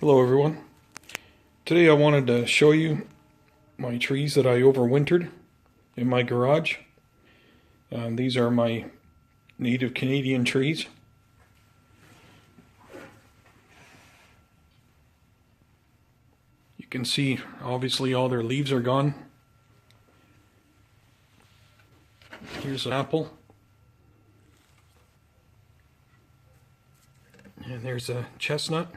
Hello everyone. Today I wanted to show you my trees that I overwintered in my garage. These are my native Canadian trees. You can see obviously all their leaves are gone. Here's an apple. And there's a chestnut.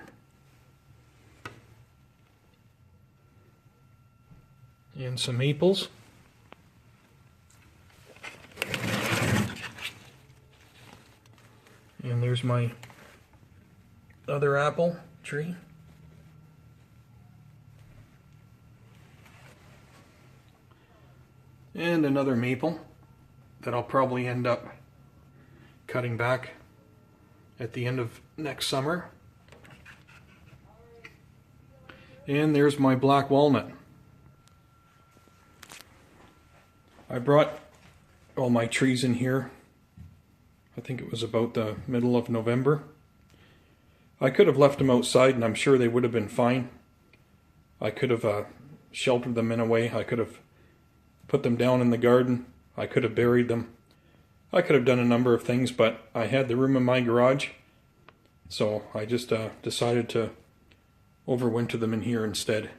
And some maples. And there's my other apple tree. And another maple that I'll probably end up cutting back at the end of next summer. And there's my black walnut. I brought all my trees in here. I think it was about the middle of November. I could have left them outside and I'm sure they would have been fine. I could have sheltered them in a way. I could have put them down in the garden. I could have buried them. I could have done a number of things, but I had the room in my garage. So I just decided to overwinter them in here instead.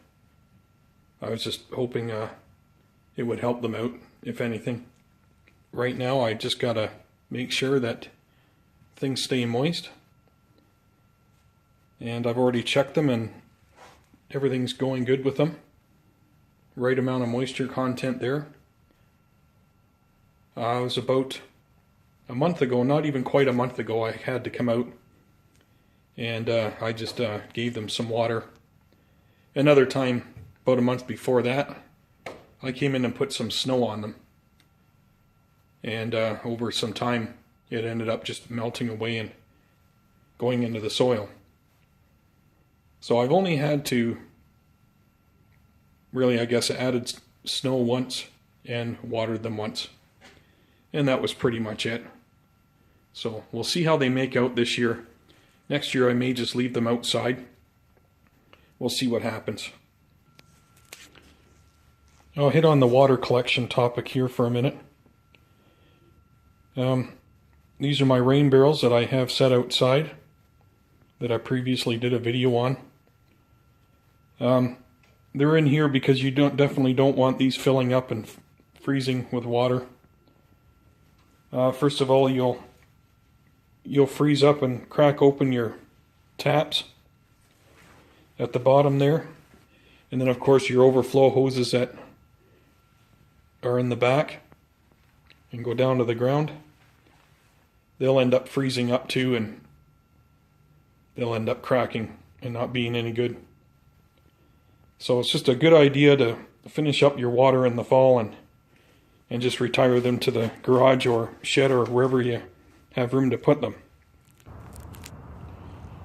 I was just hoping it would help them out, if anything. Right now I just gotta make sure that things stay moist. And I've already checked them and everything's going good with them. Right amount of moisture content there. It was about a month ago, not even quite a month ago, I had to come out and I just gave them some water. Another time, about a month before that, I came in and put some snow on them. And over some time, it ended up just melting away and going into the soil. So I've only had to, really I guess, added snow once and watered them once. And that was pretty much it. So we'll see how they make out this year. Next year I may just leave them outside. We'll see what happens. I'll hit on the water collection topic here for a minute. These are my rain barrels that I have set outside that I previously did a video on. They're in here because you definitely don't want these filling up and freezing with water. First of all, you'll freeze up and crack open your taps at the bottom there. And then of course your overflow hoses that are in the back and go down to the ground. They'll end up freezing up too, and they'll end up cracking and not being any good. So it's just a good idea to finish up your water in the fall and just retire them to the garage or shed or wherever you have room to put them.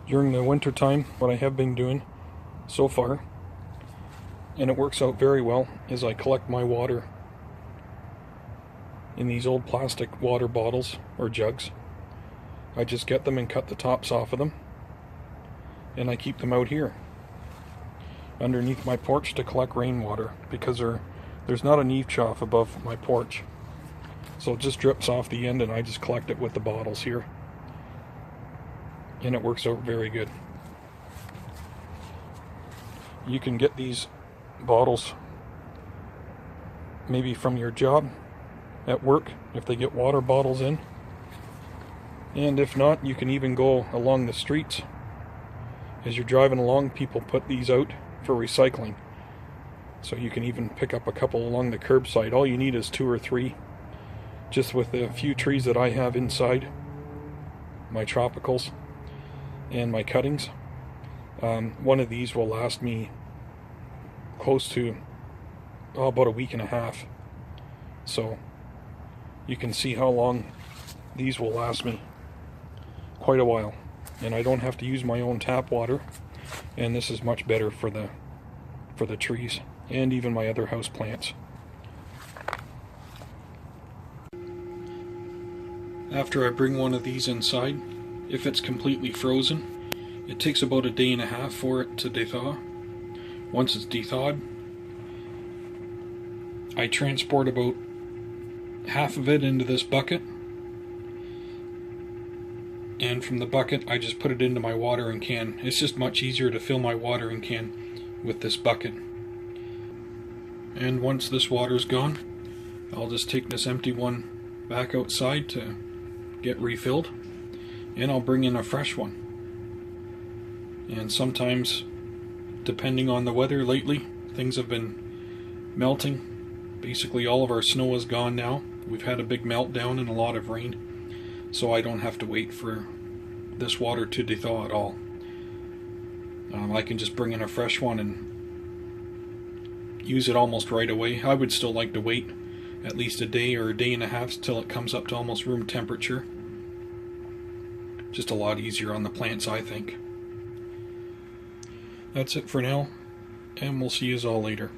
During the winter time, what I have been doing so far, and it works out very well, is I collect my water in these old plastic water bottles or jugs. I just get them and cut the tops off of them, and I keep them out here underneath my porch to collect rainwater, because there's not an eave trough above my porch, so it just drips off the end and I just collect it with the bottles here, and it works out very good. You can get these bottles maybe from your job at work if they get water bottles in, and if not, you can even go along the streets. As you're driving along, people put these out for recycling, so you can even pick up a couple along the curbside. All you need is 2 or 3, just with the few trees that I have inside, my tropicals and my cuttings. One of these will last me close to about a week and a half, so you can see how long these will last me. Quite a while, and I don't have to use my own tap water, and this is much better for the trees and even my other house plants. After I bring one of these inside, if it's completely frozen, It takes about a day and a half for it to dethaw. Once it's dethawed, I transport about half of it into this bucket, and from the bucket I just put it into my watering can. It's just much easier to fill my watering can with this bucket. And once this water's gone, I'll just take this empty one back outside to get refilled, and I'll bring in a fresh one. And sometimes, depending on the weather lately, things have been melting. Basically all of our snow is gone now. We've had a big meltdown and a lot of rain, so I don't have to wait for this water to dethaw at all. I can just bring in a fresh one and use it almost right away. I would still like to wait at least a day or a day and a half till it comes up to almost room temperature. Just a lot easier on the plants, I think. That's it for now, and we'll see you all later.